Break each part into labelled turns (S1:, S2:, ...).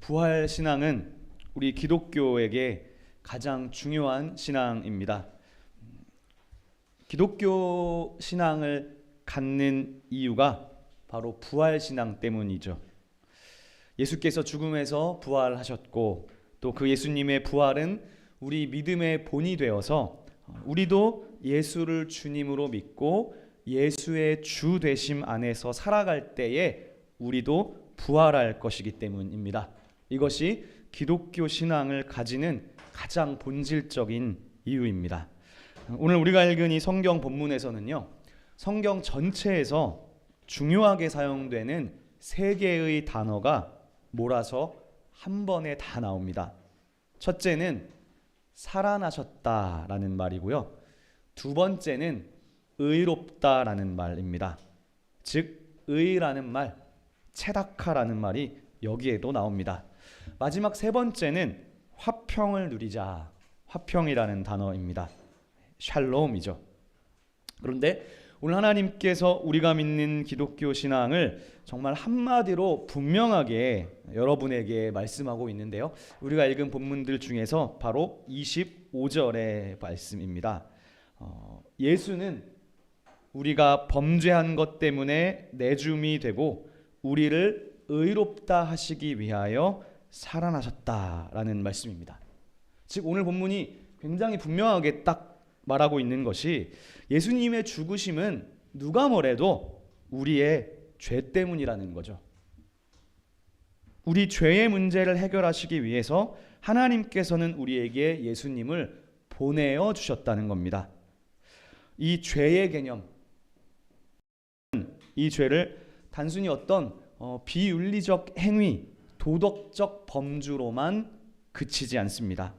S1: 부활 신앙은 우리 기독교에게 가장 중요한 신앙입니다. 기독교 신앙을 갖는 이유가 바로 부활 신앙 때문이죠. 예수께서 죽음에서 부활하셨고 또 그 예수님의 부활은 우리 믿음의 본이 되어서 우리도 예수를 주님으로 믿고 예수의 주 되심 안에서 살아갈 때에 우리도 부활할 것이기 때문입니다. 이것이 기독교 신앙을 가지는 가장 본질적인 이유입니다. 오늘 우리가 읽은 이 성경 본문에서는요, 성경 전체에서 중요하게 사용되는 세 개의 단어가 몰아서 한 번에 다 나옵니다. 첫째는 살아나셨다라는 말이고요. 두 번째는 의롭다라는 말입니다. 즉 의라는 말, 체다카라는 말이 여기에도 나옵니다. 마지막 세 번째는 화평을 누리자, 화평이라는 단어입니다. 샬롬이죠. 그런데 오늘 하나님께서 우리가 믿는 기독교 신앙을 정말 한마디로 분명하게 여러분에게 말씀하고 있는데요, 우리가 읽은 본문들 중에서 바로 25절의 말씀입니다. 예수는 우리가 범죄한 것 때문에 내줌이 되고 우리를 의롭다 하시기 위하여 살아나셨다라는 말씀입니다. 즉 오늘 본문이 굉장히 분명하게 딱 말하고 있는 것이 예수님의 죽으심은 누가 뭐래도 우리의 죄 때문이라는 거죠. 우리 죄의 문제를 해결하시기 위해서 하나님께서는 우리에게 예수님을 보내어 주셨다는 겁니다. 이 죄의 개념, 이 죄를 단순히 어떤 비윤리적 행위, 도덕적 범주로만 그치지 않습니다.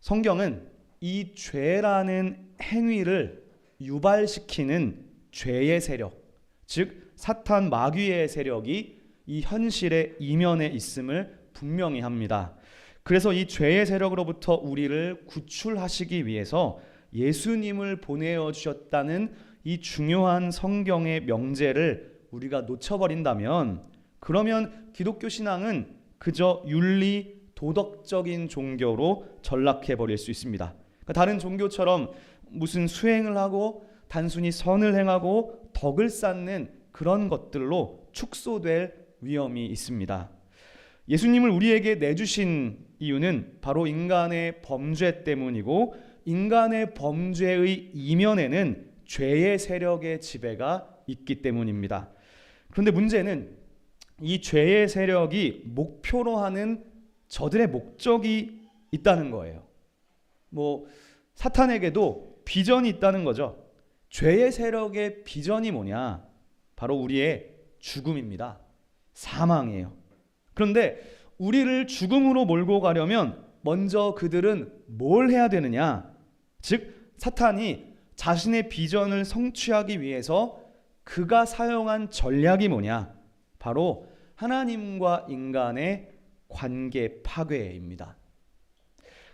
S1: 성경은 이 죄라는 행위를 유발시키는 죄의 세력, 즉 사탄 마귀의 세력이 이 현실의 이면에 있음을 분명히 합니다. 그래서 이 죄의 세력으로부터 우리를 구출하시기 위해서 예수님을 보내어 주셨다는 이 중요한 성경의 명제를 우리가 놓쳐버린다면, 그러면 기독교 신앙은 그저 윤리, 도덕적인 종교로 전락해버릴 수 있습니다. 그러니까 다른 종교처럼 무슨 수행을 하고 단순히 선을 행하고 덕을 쌓는 그런 것들로 축소될 위험이 있습니다. 예수님을 우리에게 내주신 이유는 바로 인간의 범죄 때문이고, 인간의 범죄의 이면에는 죄의 세력의 지배가 있기 때문입니다. 그런데 문제는 이 죄의 세력이 목표로 하는 저들의 목적이 있다는 거예요. 사탄에게도 비전이 있다는 거죠. 죄의 세력의 비전이 뭐냐? 바로 우리의 죽음입니다. 사망이에요. 그런데 우리를 죽음으로 몰고 가려면 먼저 그들은 뭘 해야 되느냐? 즉 사탄이 자신의 비전을 성취하기 위해서 그가 사용한 전략이 뭐냐? 바로 하나님과 인간의 관계 파괴입니다.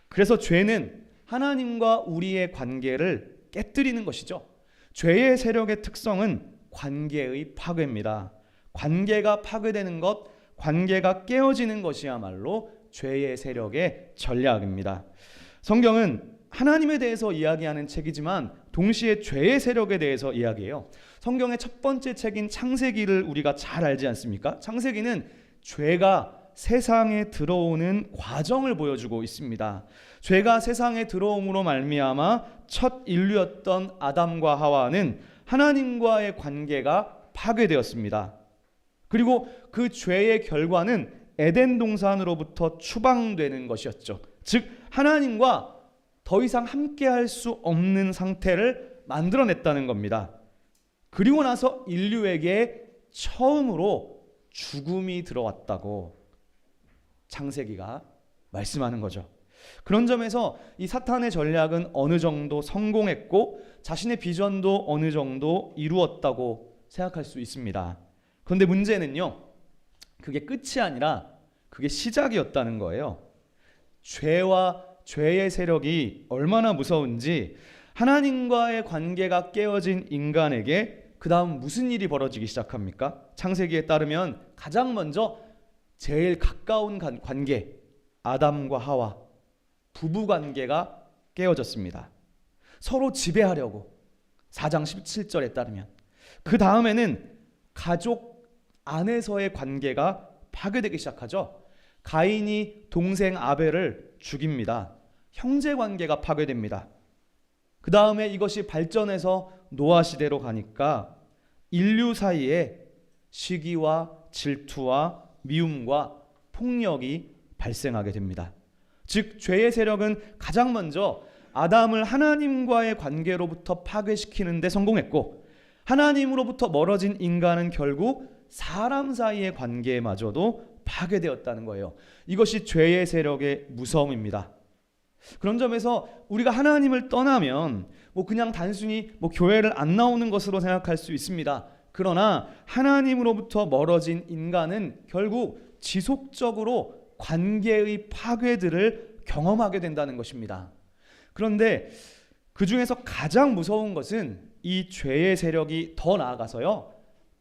S1: 그래서 죄는 하나님과 우리의 관계를 깨뜨리는 것이죠. 죄의 세력의 특성은 관계의 파괴입니다. 관계가 파괴되는 것, 관계가 깨어지는 것이야말로 죄의 세력의 전략입니다. 성경은 하나님에 대해서 이야기하는 책이지만 동시에 죄의 세력에 대해서 이야기해요. 성경의 첫 번째 책인 창세기를 우리가 잘 알지 않습니까? 창세기는 죄가 세상에 들어오는 과정을 보여주고 있습니다. 죄가 세상에 들어옴으로 말미암아 첫 인류였던 아담과 하와는 하나님과의 관계가 파괴되었습니다. 그리고 그 죄의 결과는 에덴 동산으로부터 추방되는 것이었죠. 즉 하나님과 더 이상 함께할 수 없는 상태를 만들어냈다는 겁니다. 그리고 나서 인류에게 처음으로 죽음이 들어왔다고 창세기가 말씀하는 거죠. 그런 점에서 이 사탄의 전략은 어느 정도 성공했고 자신의 비전도 어느 정도 이루었다고 생각할 수 있습니다. 그런데 문제는요, 그게 끝이 아니라 그게 시작이었다는 거예요. 죄와 죄의 세력이 얼마나 무서운지 하나님과의 관계가 깨어진 인간에게 그 다음 무슨 일이 벌어지기 시작합니까? 창세기에 따르면 가장 먼저 제일 가까운 관계, 아담과 하와 부부 관계가 깨어졌습니다. 서로 지배하려고 4장 17절에 따르면 그 다음에는 가족 안에서의 관계가 파괴되기 시작하죠. 가인이 동생 아벨을 죽입니다. 형제 관계가 파괴됩니다. 그 다음에 이것이 발전해서 노아 시대로 가니까 인류 사이에 시기와 질투와 미움과 폭력이 발생하게 됩니다. 즉 죄의 세력은 가장 먼저 아담을 하나님과의 관계로부터 파괴시키는 데 성공했고, 하나님으로부터 멀어진 인간은 결국 사람 사이의 관계마저도 파괴되었다는 거예요. 이것이 죄의 세력의 무서움입니다. 그런 점에서 우리가 하나님을 떠나면 그냥 단순히 교회를 안 나오는 것으로 생각할 수 있습니다. 그러나 하나님으로부터 멀어진 인간은 결국 지속적으로 관계의 파괴들을 경험하게 된다는 것입니다. 그런데 그 중에서 가장 무서운 것은 이 죄의 세력이 더 나아가서요,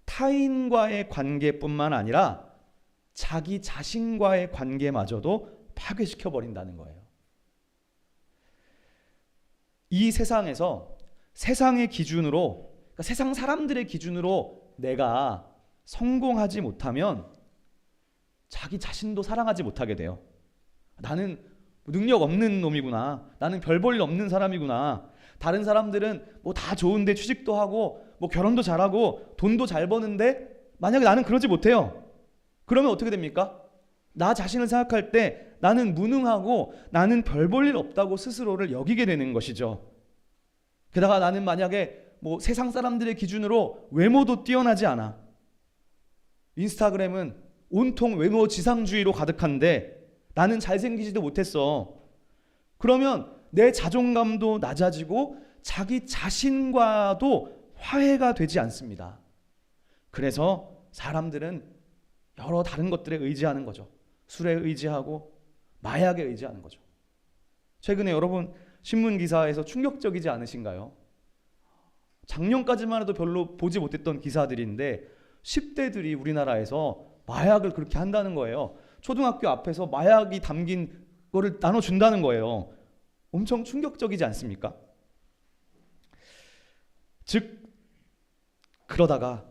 S1: 타인과의 관계뿐만 아니라 자기 자신과의 관계마저도 파괴시켜 버린다는 거예요. 이 세상에서 세상의 기준으로, 그러니까 세상 사람들의 기준으로 내가 성공하지 못하면 자기 자신도 사랑하지 못하게 돼요. 나는 능력 없는 놈이구나. 나는 별 볼 일 없는 사람이구나. 다른 사람들은 다 좋은데 취직도 하고 결혼도 잘하고 돈도 잘 버는데 만약에 나는 그러지 못해요. 그러면 어떻게 됩니까? 나 자신을 생각할 때 나는 무능하고 나는 별 볼 일 없다고 스스로를 여기게 되는 것이죠. 게다가 나는 만약에 세상 사람들의 기준으로 외모도 뛰어나지 않아. 인스타그램은 온통 외모 지상주의로 가득한데 나는 잘생기지도 못했어. 그러면 내 자존감도 낮아지고 자기 자신과도 화해가 되지 않습니다. 그래서 사람들은 여러 다른 것들에 의지하는 거죠. 술에 의지하고 마약에 의지하는 거죠. 최근에 여러분 신문 기사에서 충격적이지 않으신가요? 작년까지만 해도 별로 보지 못했던 기사들인데 10대들이 우리나라에서 마약을 그렇게 한다는 거예요. 초등학교 앞에서 마약이 담긴 거를 나눠준다는 거예요. 엄청 충격적이지 않습니까? 즉 그러다가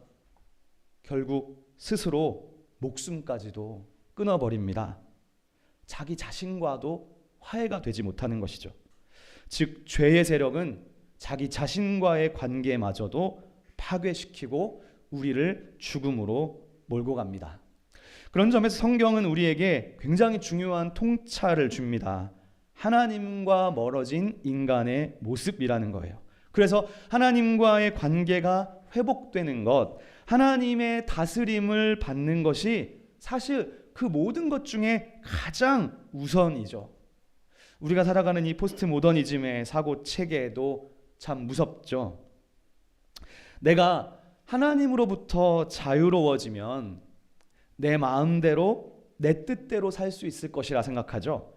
S1: 결국 스스로 목숨까지도 끊어버립니다. 자기 자신과도 화해가 되지 못하는 것이죠. 즉 죄의 세력은 자기 자신과의 관계마저도 파괴시키고 우리를 죽음으로 몰고 갑니다. 그런 점에서 성경은 우리에게 굉장히 중요한 통찰을 줍니다. 하나님과 멀어진 인간의 모습이라는 거예요. 그래서 하나님과의 관계가 회복되는 것, 하나님의 다스림을 받는 것이 사실 그 모든 것 중에 가장 우선이죠. 우리가 살아가는 이 포스트 모더니즘의 사고 체계도 참 무섭죠. 내가 하나님으로부터 자유로워지면 내 마음대로 내 뜻대로 살 수 있을 것이라 생각하죠.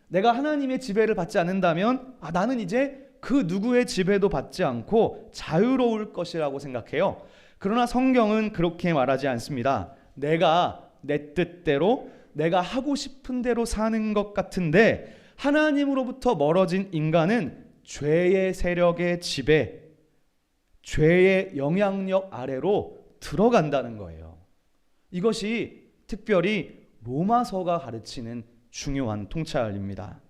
S1: 내가 하나님의 지배를 받지 않는다면 나는 이제 그 누구의 지배도 받지 않고 자유로울 것이라고 생각해요. 그러나 성경은 그렇게 말하지 않습니다. 내가 내 뜻대로 내가 하고 싶은 대로 사는 것 같은데 하나님으로부터 멀어진 인간은 죄의 세력의 지배, 죄의 영향력 아래로 들어간다는 거예요. 이것이 특별히 로마서가 가르치는 중요한 통찰입니다.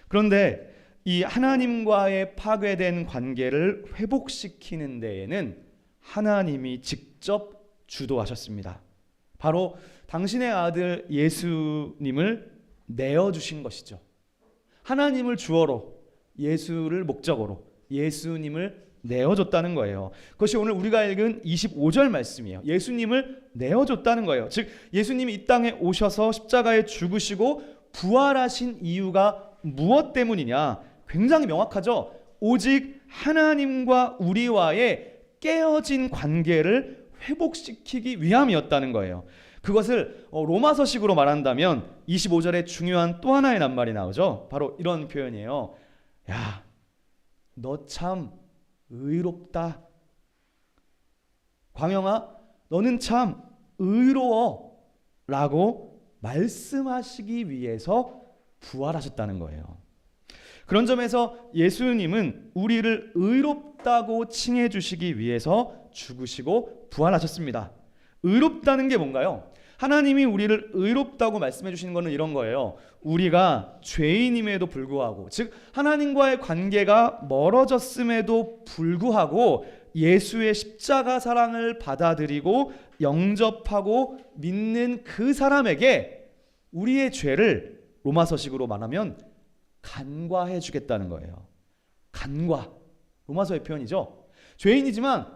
S1: 그런데 이 하나님과의 파괴된 관계를 회복시키는 데에는 하나님이 직접 주도하셨습니다. 바로 당신의 아들 예수님을 내어주신 것이죠. 하나님을 주어로, 예수를 목적으로 예수님을 내어줬다는 거예요. 그것이 오늘 우리가 읽은 25절 말씀이에요. 예수님을 내어줬다는 거예요. 즉 예수님이 이 땅에 오셔서 십자가에 죽으시고 부활하신 이유가 무엇 때문이냐? 굉장히 명확하죠. 오직 하나님과 우리와의 깨어진 관계를 회복시키기 위함이었다는 거예요. 그것을 로마서식으로 말한다면 25절에 중요한 또 하나의 낱말이 나오죠. 바로 이런 표현이에요. 야, 너 참 의롭다. 광영아, 너는 참 의로워. 라고 말씀하시기 위해서 부활하셨다는 거예요. 그런 점에서 예수님은 우리를 의롭다고 칭해 주시기 위해서 죽으시고 부활하셨습니다. 의롭다는 게 뭔가요? 하나님이 우리를 의롭다고 말씀해 주시는 것은 이런 거예요. 우리가 죄인임에도 불구하고, 즉 하나님과의 관계가 멀어졌음에도 불구하고 예수의 십자가 사랑을 받아들이고 영접하고 믿는 그 사람에게 우리의 죄를 로마서식으로 말하면 간과해 주겠다는 거예요. 간과, 로마서의 표현이죠. 죄인이지만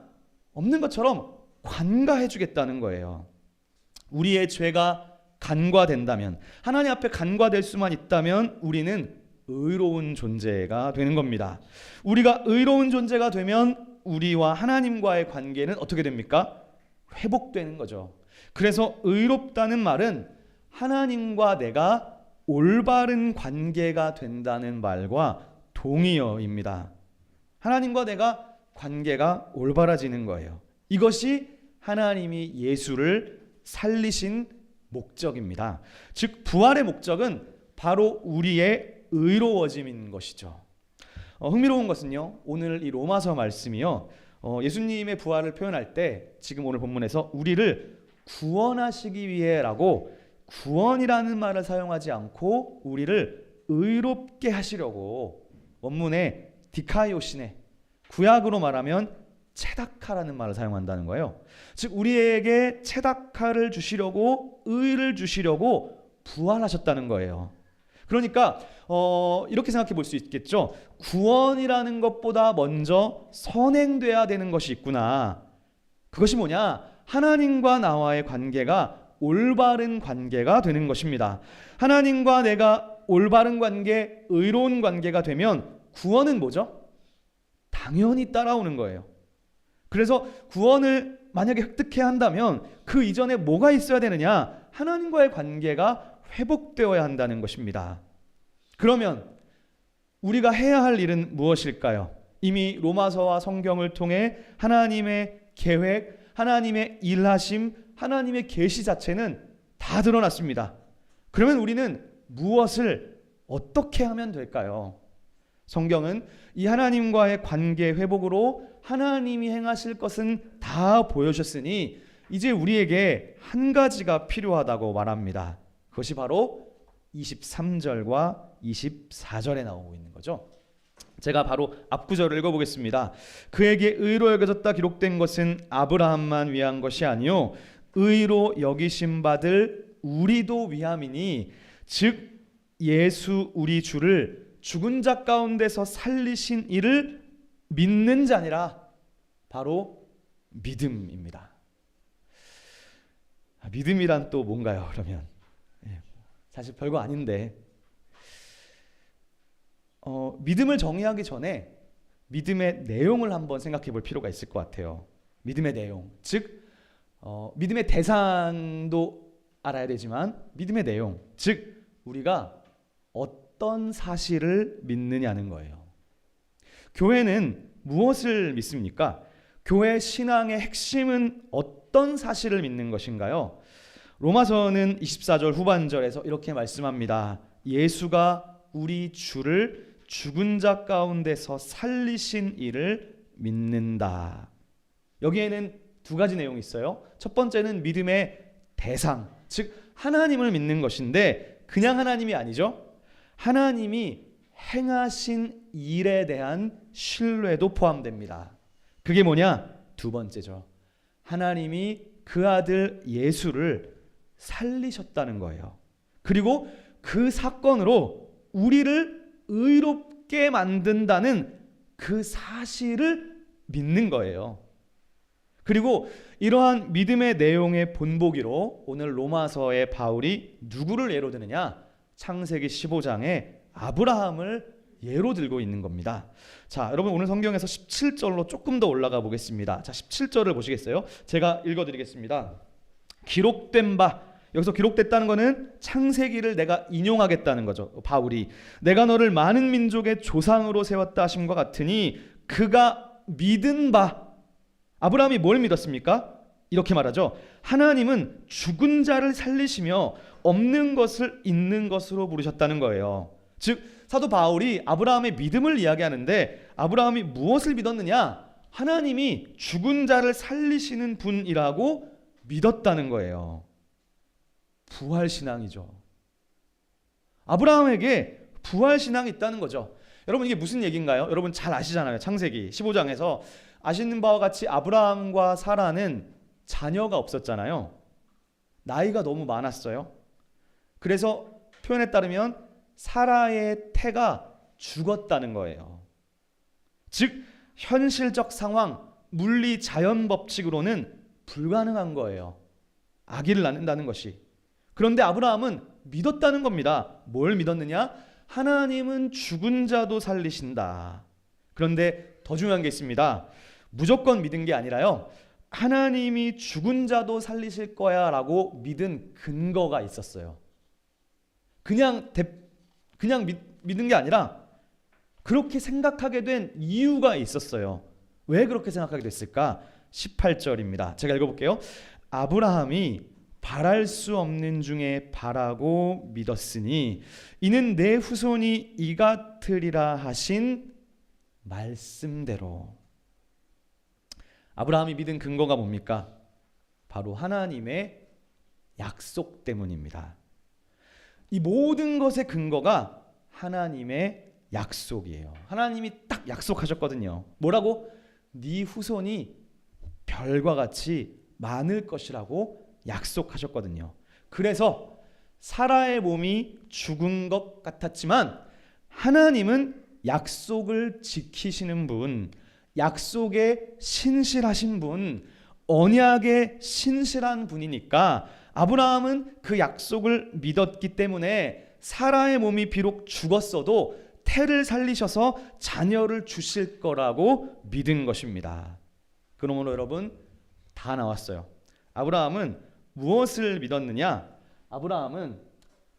S1: 없는 것처럼 관과해 주겠다는 거예요. 우리의 죄가 간과된다면, 하나님 앞에 간과될 수만 있다면 우리는 의로운 존재가 되는 겁니다. 우리가 의로운 존재가 되면 우리와 하나님과의 관계는 어떻게 됩니까? 회복되는 거죠. 그래서 의롭다는 말은 하나님과 내가 올바른 관계가 된다는 말과 동의어입니다. 하나님과 내가 관계가 올바라지는 거예요. 이것이 하나님이 예수를 살리신 목적입니다. 즉 부활의 목적은 바로 우리의 의로워짐인 것이죠. 흥미로운 것은요, 오늘 이 로마서 말씀이요, 예수님의 부활을 표현할 때 지금 오늘 본문에서 우리를 구원하시기 위해라고 구원이라는 말을 사용하지 않고 우리를 의롭게 하시려고 원문에 디카이오시네, 구약으로 말하면 체다카라는 말을 사용한다는 거예요. 즉 우리에게 체다카를 주시려고, 의를 주시려고 부활하셨다는 거예요. 그러니까 이렇게 생각해 볼 수 있겠죠. 구원이라는 것보다 먼저 선행돼야 되는 것이 있구나. 그것이 뭐냐? 하나님과 나와의 관계가 올바른 관계가 되는 것입니다. 하나님과 내가 올바른 관계, 의로운 관계가 되면 구원은 뭐죠? 당연히 따라오는 거예요. 그래서 구원을 만약에 획득해야 한다면 그 이전에 뭐가 있어야 되느냐? 하나님과의 관계가 회복되어야 한다는 것입니다. 그러면 우리가 해야 할 일은 무엇일까요? 이미 로마서와 성경을 통해 하나님의 계획, 하나님의 일하심, 하나님의 계시 자체는 다 드러났습니다. 그러면 우리는 무엇을 어떻게 하면 될까요? 성경은 이 하나님과의 관계 회복으로 하나님이 행하실 것은 다 보여주셨으니 이제 우리에게 한 가지가 필요하다고 말합니다. 그것이 바로 23절과 24절에 나오고 있는 거죠. 제가 바로 앞구절을 읽어보겠습니다. 그에게 의로 여겨졌다 기록된 것은 아브라함만 위한 것이 아니요 의로 여기심 받을 우리도 위함이니, 즉 예수 우리 주를 죽은 자 가운데서 살리신 이를 믿는 자니라. 바로 믿음입니다. 믿음이란 또 뭔가요? 그러면 사실 별거 아닌데 믿음을 정의하기 전에 믿음의 내용을 한번 생각해 볼 필요가 있을 것 같아요. 믿음의 내용, 즉 믿음의 대상도 알아야 되지만 믿음의 내용, 즉 우리가 어떤 사실을 믿느냐는 거예요. 교회는 무엇을 믿습니까? 교회 신앙의 핵심은 어떤 사실을 믿는 것인가요? 로마서는 24절 후반절에서 이렇게 말씀합니다. 예수가 우리 주를 죽은 자 가운데서 살리신 이를 믿는다. 여기에는 두 가지 내용이 있어요. 첫 번째는 믿음의 대상, 즉 하나님을 믿는 것인데 그냥 하나님이 아니죠. 하나님이 행하신 일에 대한 신뢰도 포함됩니다. 그게 뭐냐? 두 번째죠. 하나님이 그 아들 예수를 살리셨다는 거예요. 그리고 그 사건으로 우리를 의롭게 만든다는 그 사실을 믿는 거예요. 그리고 이러한 믿음의 내용의 본보기로 오늘 로마서의 바울이 누구를 예로 드느냐? 창세기 15장에 아브라함을 예로 들고 있는 겁니다. 자, 여러분 오늘 성경에서 17절로 조금 더 올라가 보겠습니다. 자, 17절을 보시겠어요? 제가 읽어드리겠습니다. 기록된 바, 여기서 기록됐다는 것은 창세기를 내가 인용하겠다는 거죠. 바울이 내가 너를 많은 민족의 조상으로 세웠다 하심과 같으니 그가 믿은 바, 아브라함이 뭘 믿었습니까? 이렇게 말하죠. 하나님은 죽은 자를 살리시며 없는 것을 있는 것으로 부르셨다는 거예요. 즉 사도 바울이 아브라함의 믿음을 이야기하는데 아브라함이 무엇을 믿었느냐? 하나님이 죽은 자를 살리시는 분이라고 믿었다는 거예요. 부활신앙이죠. 아브라함에게 부활신앙이 있다는 거죠. 여러분 이게 무슨 얘기인가요? 여러분 잘 아시잖아요. 창세기 15장에서 아시는 바와 같이 아브라함과 사라는 자녀가 없었잖아요. 나이가 너무 많았어요. 그래서 표현에 따르면 사라의 태가 죽었다는 거예요. 즉 현실적 상황, 물리 자연 법칙으로는 불가능한 거예요. 아기를 낳는다는 것이. 그런데 아브라함은 믿었다는 겁니다. 뭘 믿었느냐? 하나님은 죽은 자도 살리신다. 그런데 더 중요한 게 있습니다. 무조건 믿은 게 아니라요. 하나님이 죽은 자도 살리실 거야 라고 믿은 근거가 있었어요. 그냥 믿은 게 아니라 그렇게 생각하게 된 이유가 있었어요. 왜 그렇게 생각하게 됐을까? 18절입니다. 제가 읽어볼게요. 아브라함이 바랄 수 없는 중에 바라고 믿었으니 이는 내 후손이 이 같으리라 하신 말씀대로. 아브라함이 믿은 근거가 뭡니까? 바로 하나님의 약속 때문입니다. 이 모든 것의 근거가 하나님의 약속이에요. 하나님이 딱 약속하셨거든요. 뭐라고? 네 후손이 별과 같이 많을 것이라고 약속하셨거든요. 그래서 사라의 몸이 죽은 것 같았지만 하나님은 약속을 지키시는 분, 약속에 신실하신 분, 언약에 신실한 분이니까 아브라함은 그 약속을 믿었기 때문에 사라의 몸이 비록 죽었어도 태를 살리셔서 자녀를 주실 거라고 믿은 것입니다. 그러므로 여러분 다 나왔어요. 아브라함은 무엇을 믿었느냐? 아브라함은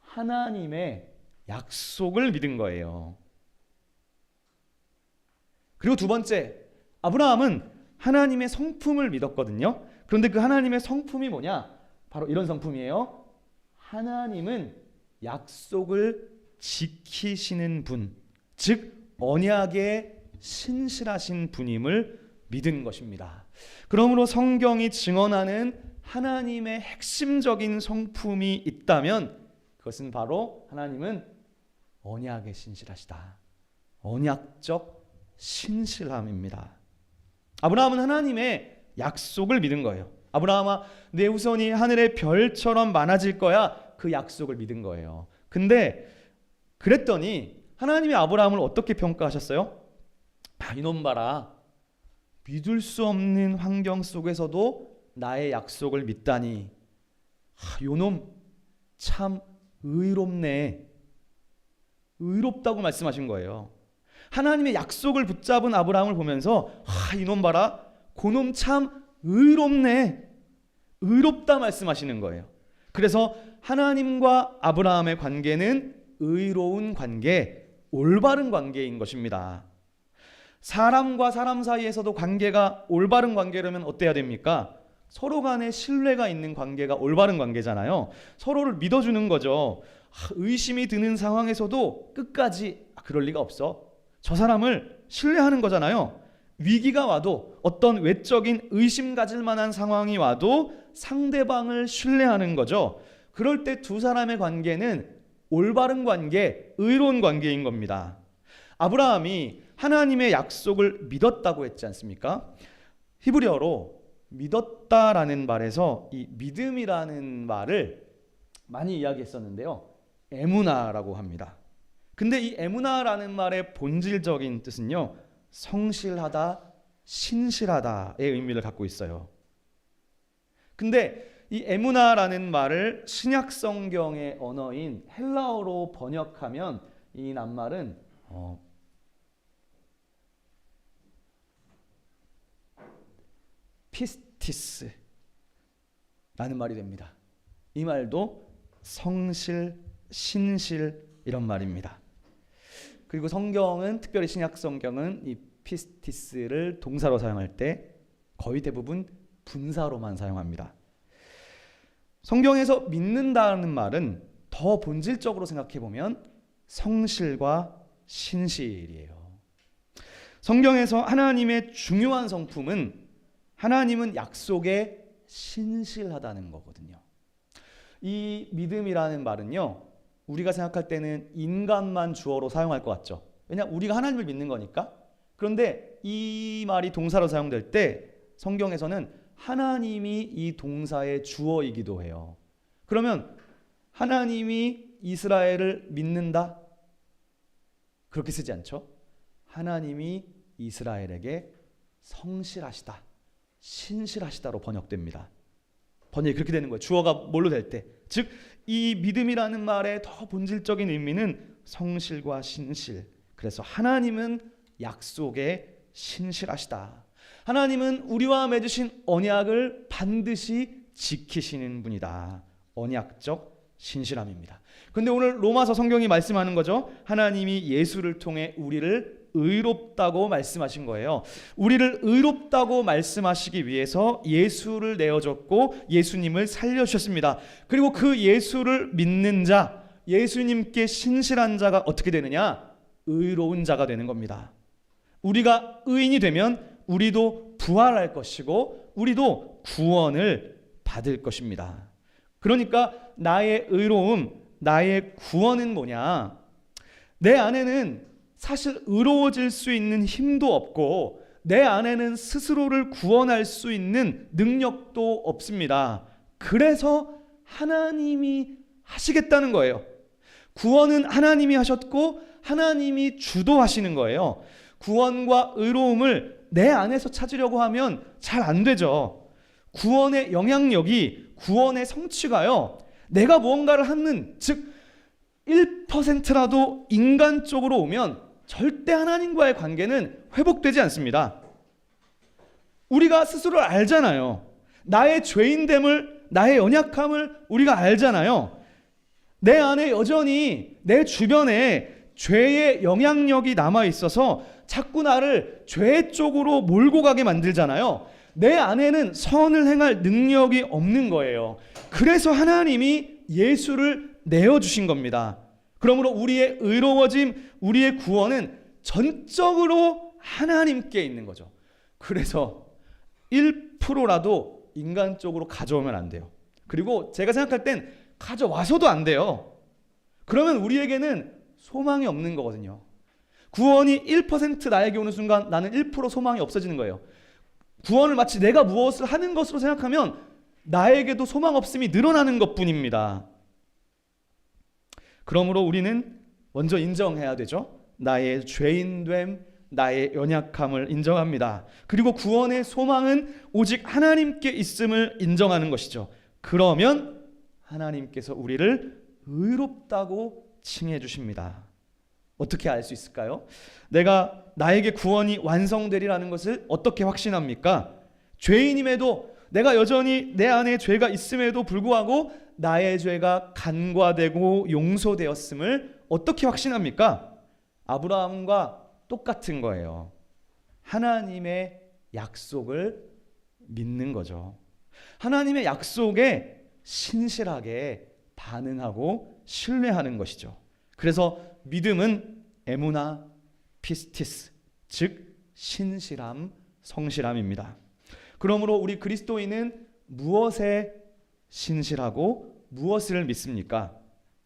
S1: 하나님의 약속을 믿은 거예요. 그리고 두 번째, 아브라함은 하나님의 성품을 믿었거든요. 그런데 그 하나님의 성품이 뭐냐? 바로 이런 성품이에요. 하나님은 약속을 지키시는 분, 즉 언약에 신실하신 분임을 믿은 것입니다. 그러므로 성경이 증언하는 하나님의 핵심적인 성품이 있다면 그것은 바로 하나님은 언약에 신실하시다. 언약적 신실함입니다. 아브라함은 하나님의 약속을 믿은 거예요. 아브라함아, 내 후손이 하늘의 별처럼 많아질 거야. 그 약속을 믿은 거예요. 근데 그랬더니 하나님이 아브라함을 어떻게 평가하셨어요? 이놈 봐라. 믿을 수 없는 환경 속에서도 나의 약속을 믿다니. 요놈 참 의롭네. 의롭다고 말씀하신 거예요. 하나님의 약속을 붙잡은 아브라함을 보면서 이놈 봐라. 그놈 참 의롭네. 의롭다 말씀하시는 거예요. 그래서 하나님과 아브라함의 관계는 의로운 관계, 올바른 관계인 것입니다. 사람과 사람 사이에서도 관계가 올바른 관계라면 어때야 됩니까? 서로 간에 신뢰가 있는 관계가 올바른 관계잖아요. 서로를 믿어주는 거죠. 의심이 드는 상황에서도 끝까지 그럴 리가 없어. 저 사람을 신뢰하는 거잖아요. 위기가 와도 어떤 외적인 의심 가질 만한 상황이 와도 상대방을 신뢰하는 거죠. 그럴 때 두 사람의 관계는 올바른 관계, 의로운 관계인 겁니다. 아브라함이 하나님의 약속을 믿었다고 했지 않습니까? 히브리어로 믿었다라는 말에서 이 믿음이라는 말을 많이 이야기했었는데요. 에무나라고 합니다. 근데 이 에무나라는 말의 본질적인 뜻은요, 성실하다, 신실하다의 의미를 갖고 있어요. 근데 이 에무나라는 말을 신약 성경의 언어인 헬라어로 번역하면 이 낱말은 피스티스라는 말이 됩니다. 이 말도 성실, 신실 이런 말입니다. 그리고 성경은, 특별히 신약 성경은 이 피스티스를 동사로 사용할 때 거의 대부분 분사로만 사용합니다. 성경에서 믿는다는 말은 더 본질적으로 생각해 보면 성실과 신실이에요. 성경에서 하나님의 중요한 성품은 하나님은 약속에 신실하다는 거거든요. 이 믿음이라는 말은요, 우리가 생각할 때는 인간만 주어로 사용할 것 같죠. 왜냐하면 우리가 하나님을 믿는 거니까. 그런데 이 말이 동사로 사용될 때 성경에서는 하나님이 이 동사의 주어이기도 해요. 그러면 하나님이 이스라엘을 믿는다? 그렇게 쓰지 않죠. 하나님이 이스라엘에게 성실하시다, 신실하시다로 번역됩니다. 번역이 그렇게 되는 거예요. 주어가 뭘로 될 때. 즉, 이 믿음이라는 말의 더 본질적인 의미는 성실과 신실. 그래서 하나님은 약속에 신실하시다. 하나님은 우리와 맺으신 언약을 반드시 지키시는 분이다. 언약적 신실함입니다. 근데 오늘 로마서 성경이 말씀하는 거죠. 하나님이 예수를 통해 우리를 의롭다고 말씀하신 거예요. 우리를 의롭다고 말씀하시기 위해서 예수를 내어줬고 예수님을 살려주셨습니다. 그리고 그 예수를 믿는 자, 예수님께 신실한 자가 어떻게 되느냐? 의로운 자가 되는 겁니다. 우리가 의인이 되면 우리도 부활할 것이고 우리도 구원을 받을 것입니다. 그러니까 나의 의로움, 나의 구원은 뭐냐? 내 안에는 사실 의로워질 수 있는 힘도 없고 내 안에는 스스로를 구원할 수 있는 능력도 없습니다. 그래서 하나님이 하시겠다는 거예요. 구원은 하나님이 하셨고 하나님이 주도하시는 거예요. 구원과 의로움을 내 안에서 찾으려고 하면 잘 안 되죠. 구원의 영향력이, 구원의 성취가요, 내가 무언가를 하는, 즉 1%라도 인간적으로 오면 절대 하나님과의 관계는 회복되지 않습니다. 우리가 스스로를 알잖아요. 나의 죄인됨을, 나의 연약함을 우리가 알잖아요. 내 안에 여전히 내 주변에 죄의 영향력이 남아 있어서 자꾸 나를 죄 쪽으로 몰고 가게 만들잖아요. 내 안에는 선을 행할 능력이 없는 거예요. 그래서 하나님이 예수를 내어주신 겁니다. 그러므로 우리의 의로워짐, 우리의 구원은 전적으로 하나님께 있는 거죠. 그래서 1%라도 인간적으로 가져오면 안 돼요. 그리고 제가 생각할 땐 가져와서도 안 돼요. 그러면 우리에게는 소망이 없는 거거든요. 구원이 1% 나에게 오는 순간 나는 1% 소망이 없어지는 거예요. 구원을 마치 내가 무엇을 하는 것으로 생각하면 나에게도 소망 없음이 늘어나는 것뿐입니다. 그러므로 우리는 먼저 인정해야 되죠. 나의 죄인됨, 나의 연약함을 인정합니다. 그리고 구원의 소망은 오직 하나님께 있음을 인정하는 것이죠. 그러면 하나님께서 우리를 의롭다고 칭해 주십니다. 어떻게 알 수 있을까요? 내가 나에게 구원이 완성되리라는 것을 어떻게 확신합니까? 죄인임에도, 내가 여전히 내 안에 죄가 있음에도 불구하고 나의 죄가 간과되고 용서되었음을 어떻게 확신합니까? 아브라함과 똑같은 거예요. 하나님의 약속을 믿는 거죠. 하나님의 약속에 신실하게 반응하고 신뢰하는 것이죠. 그래서 믿음은 에무나 피스티스, 즉 신실함, 성실함입니다. 그러므로 우리 그리스도인은 무엇에 신실하고 무엇을 믿습니까?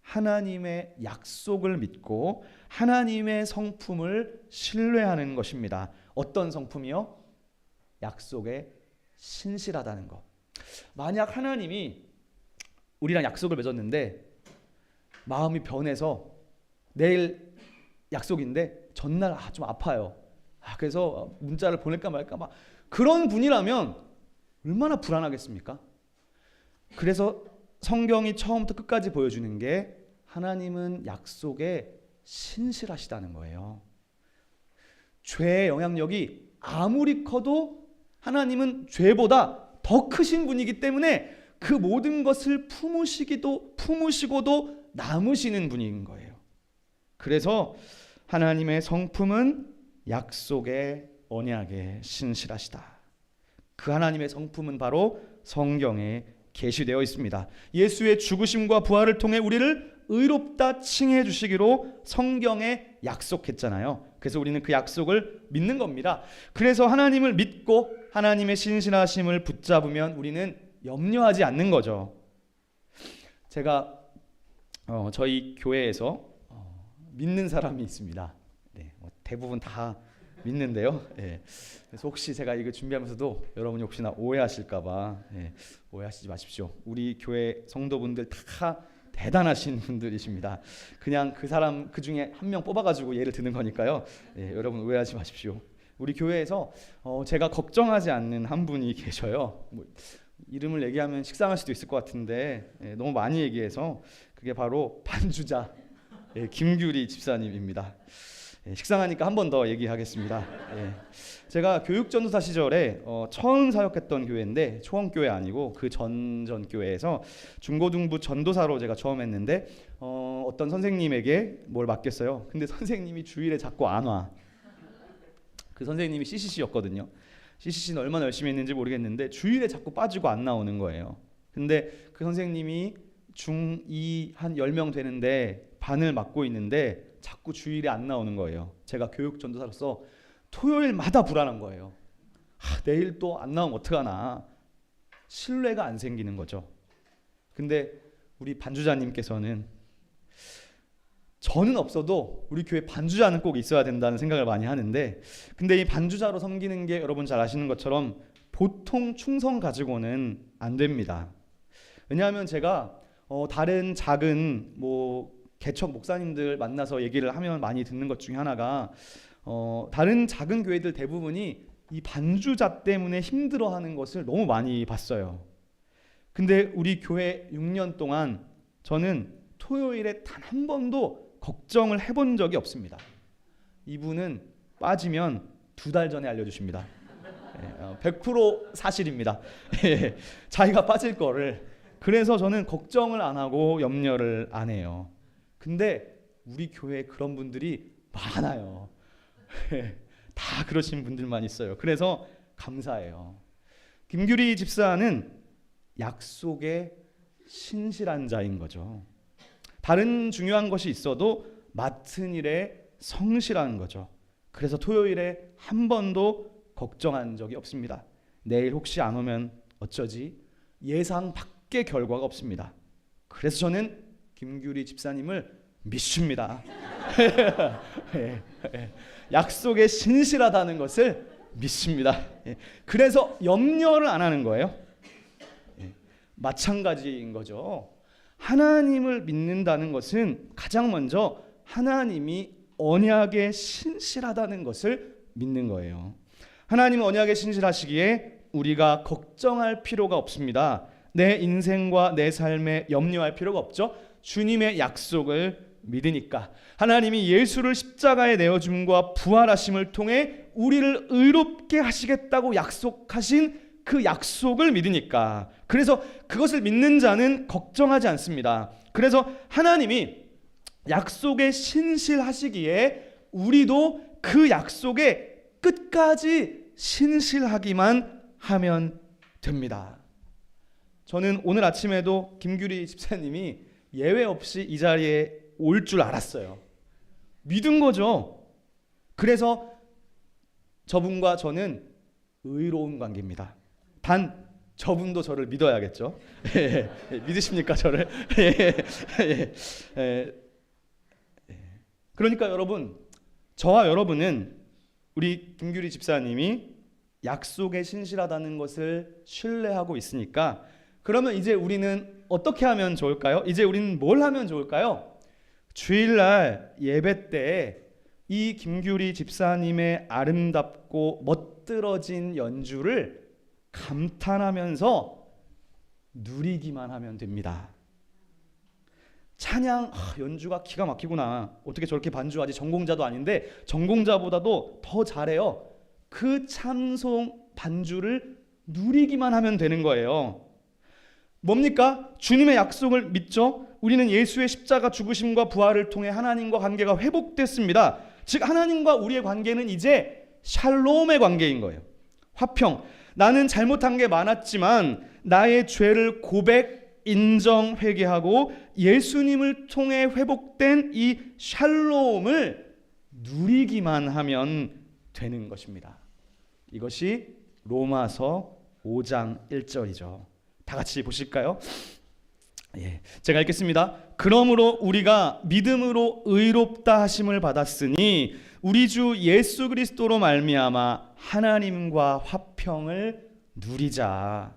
S1: 하나님의 약속을 믿고 하나님의 성품을 신뢰하는 것입니다. 어떤 성품이요? 약속에 신실하다는 것. 만약 하나님이 우리랑 약속을 맺었는데 마음이 변해서 내일 약속인데 전날 좀 아파요. 그래서 문자를 보낼까 말까 막 그런 분이라면 얼마나 불안하겠습니까? 그래서 성경이 처음부터 끝까지 보여주는 게 하나님은 약속에 신실하시다는 거예요. 죄의 영향력이 아무리 커도 하나님은 죄보다 더 크신 분이기 때문에 그 모든 것을 품으시고도 남으시는 분인 거예요. 그래서 하나님의 성품은 약속의 언약에 신실하시다. 그 하나님의 성품은 바로 성경에 계시되어 있습니다. 예수의 죽으심과 부활을 통해 우리를 의롭다 칭해 주시기로 성경에 약속했잖아요. 그래서 우리는 그 약속을 믿는 겁니다. 그래서 하나님을 믿고 하나님의 신실하심을 붙잡으면 우리는 염려하지 않는 거죠. 제가 저희 교회에서 믿는 사람이 있습니다. 네, 대부분 다 믿는데요. 네, 그래서 혹시 제가 이거 준비하면서도 여러분이 혹시나 오해하실까봐 오해하시지 마십시오. 우리 교회 성도분들 다 대단하신 분들이십니다. 그냥 그 사람 그 중에 한 명 뽑아가지고 예를 드는 거니까요. 여러분 오해하지 마십시오. 우리 교회에서 제가 걱정하지 않는 한 분이 계셔요. 이름을 얘기하면 식상할 수도 있을 것 같은데 너무 많이 얘기해서 그게 바로 반주자 김규리 집사님입니다. 식상하니까 한 번 더 얘기하겠습니다. 제가 교육전도사 시절에 처음 사역했던 교회인데 초원교회 아니고 그 전 교회에서 중고등부 전도사로 제가 처음 했는데 어떤 선생님에게 뭘 맡겼어요. 근데 선생님이 주일에 자꾸 안 와. 그 선생님이 CCC였거든요. CCC는 얼마나 열심히 했는지 모르겠는데 주일에 자꾸 빠지고 안 나오는 거예요. 근데 그 선생님이 중2 한 10명 되는데 반을 맡고 있는데 자꾸 주일에 안 나오는 거예요. 제가 교육 전도사로서 토요일마다 불안한 거예요. 내일 또 안 나오면 어떡하나. 신뢰가 안 생기는 거죠. 근데 우리 반주자님께서는 저는 없어도 우리 교회 반주자는 꼭 있어야 된다는 생각을 많이 하는데, 근데 이 반주자로 섬기는 게 여러분 잘 아시는 것처럼 보통 충성 가지고는 안 됩니다. 왜냐하면 제가 다른 작은 개척 목사님들 만나서 얘기를 하면 많이 듣는 것 중에 하나가 다른 작은 교회들 대부분이 이 반주자 때문에 힘들어하는 것을 너무 많이 봤어요. 근데 우리 교회 6년 동안 저는 토요일에 단 한 번도 걱정을 해본 적이 없습니다. 이분은 빠지면 2달 전에 알려주십니다. 100% 사실입니다. 자기가 빠질 거를. 그래서 저는 걱정을 안 하고 염려를 안 해요. 근데 우리 교회에 그런 분들이 많아요. 다 그러신 분들만 있어요. 그래서 감사해요. 김규리 집사는 약속에 신실한 자인 거죠. 다른 중요한 것이 있어도 맡은 일에 성실한 거죠. 그래서 토요일에 한 번도 걱정한 적이 없습니다. 내일 혹시 안 오면 어쩌지? 예상 밖의 결과가 없습니다. 그래서 저는 김규리 집사님을 믿습니다. 약속에 신실하다는 것을 믿습니다. 그래서 염려를 안 하는 거예요. 마찬가지인 거죠. 하나님을 믿는다는 것은 가장 먼저 하나님이 언약에 신실하다는 것을 믿는 거예요. 하나님은 언약에 신실하시기에 우리가 걱정할 필요가 없습니다. 내 인생과 내 삶에 염려할 필요가 없죠. 주님의 약속을 믿으니까. 하나님이 예수를 십자가에 내어줌과 부활하심을 통해 우리를 의롭게 하시겠다고 약속하신 그 약속을 믿으니까. 그래서 그것을 믿는 자는 걱정하지 않습니다. 그래서 하나님이 약속에 신실하시기에 우리도 그 약속에 끝까지 신실하기만 하면 됩니다. 저는 오늘 아침에도 김규리 집사님이 예외 없이 이 자리에 올 줄 알았어요. 믿은 거죠. 그래서 저분과 저는 의로운 관계입니다. 단 저분도 저를 믿어야겠죠. 믿으십니까 저를? 그러니까 여러분, 저와 여러분은 우리 김규리 집사님이 약속에 신실하다는 것을 신뢰하고 있으니까, 그러면 이제 우리는 어떻게 하면 좋을까요? 이제 우리는 뭘 하면 좋을까요? 주일날 예배 때 이 김규리 집사님의 아름답고 멋들어진 연주를 감탄하면서 누리기만 하면 됩니다. 찬양, 연주가 기가 막히구나. 어떻게 저렇게 반주하지? 전공자도 아닌데 전공자보다도 더 잘해요. 그 찬송 반주를 누리기만 하면 되는 거예요. 뭡니까? 주님의 약속을 믿죠. 우리는 예수의 십자가 죽으심과 부활을 통해 하나님과 관계가 회복됐습니다. 즉 하나님과 우리의 관계는 이제 샬롬의 관계인 거예요. 화평. 나는 잘못한 게 많았지만 나의 죄를 고백, 인정, 회개하고 예수님을 통해 회복된 이 샬롬을 누리기만 하면 되는 것입니다. 이것이 로마서 5장 1절이죠. 다 같이 보실까요? 제가 읽겠습니다. 그러므로 우리가 믿음으로 의롭다 하심을 받았으니 우리 주 예수 그리스도로 말미암아 하나님과 화평을 누리자.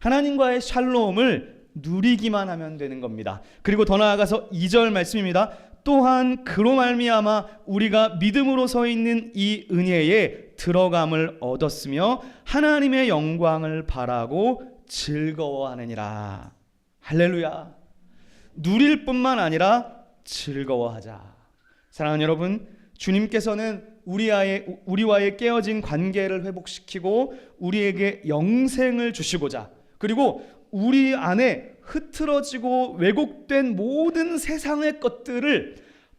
S1: 하나님과의 샬롬을 누리기만 하면 되는 겁니다. 그리고 더 나아가서 2절 말씀입니다. 또한 그로 말미암아 우리가 믿음으로 서 있는 이 은혜에 들어감을 얻었으며 하나님의 영광을 바라고 즐거워하느니라. 할렐루야. 누릴 뿐만 아니라 즐거워하자. 사랑하는 여러분, 주님께서는 우리와의 깨어진 관계를 회복시키고 우리에게 영생을 주시고자, 그리고 우리 안에 흐트러지고 왜곡된 모든 세상의 것들을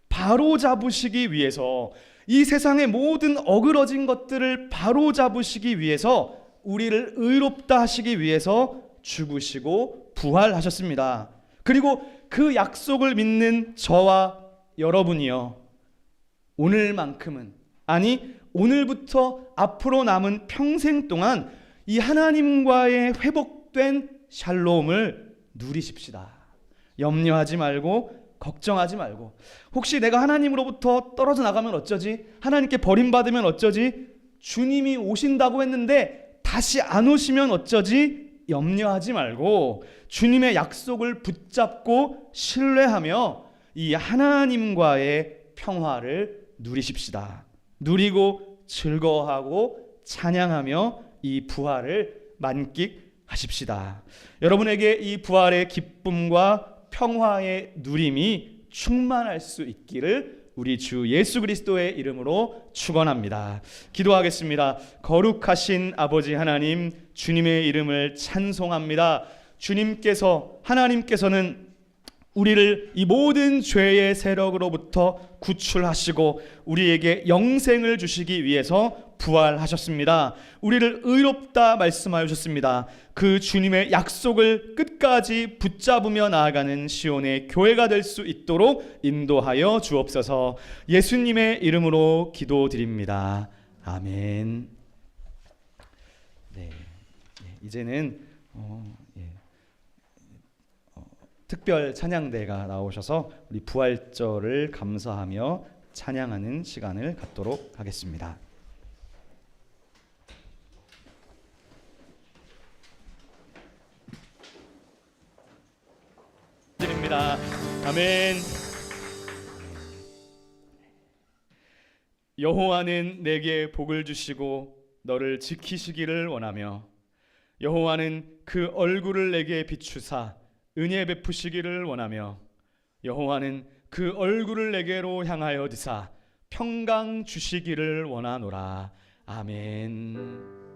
S1: 바로잡으시기 위해서, 이 세상의 모든 어그러진 것들을 바로잡으시기 위해서, 우리를 의롭다 하시기 위해서 죽으시고 부활하셨습니다. 그리고 그 약속을 믿는 저와 여러분이요, 오늘만큼은, 아니 오늘부터 앞으로 남은 평생 동안 이 하나님과의 회복된 샬롬을 누리십시다. 염려하지 말고 걱정하지 말고, 혹시 내가 하나님으로부터 떨어져 나가면 어쩌지? 하나님께 버림받으면 어쩌지? 주님이 오신다고 했는데 다시 안 오시면 어쩌지? 염려하지 말고 주님의 약속을 붙잡고 신뢰하며 이 하나님과의 평화를 누리십시다. 누리고 즐거워하고 찬양하며 이 부활을 만끽하십시다. 여러분에게 이 부활의 기쁨과 평화의 누림이 충만할 수 있기를 우리 주 예수 그리스도의 이름으로 축원합니다. 기도하겠습니다. 거룩하신 아버지 하나님, 주님의 이름을 찬송합니다. 하나님께서는 우리를 이 모든 죄의 세력으로부터 구출하시고 우리에게 영생을 주시기 위해서 부활하셨습니다. 우리를 의롭다 말씀하셨습니다. 그 주님의 약속을 끝까지 붙잡으며 나아가는 시온의 교회가 될 수 있도록 인도하여 주옵소서. 예수님의 이름으로 기도드립니다. 아멘. 이제는 특별 찬양대가 나오셔서 우리 부활절을 감사하며 찬양하는 시간을 갖도록 하겠습니다. 드립니다. 아멘. 여호와는 내게 복을 주시고 너를 지키시기를 원하며, 여호와는 그 얼굴을 내게 비추사 은혜 베푸시기를 원하며, 여호와는 그 얼굴을 내게로 향하여 드사 평강 주시기를 원하노라. 아멘.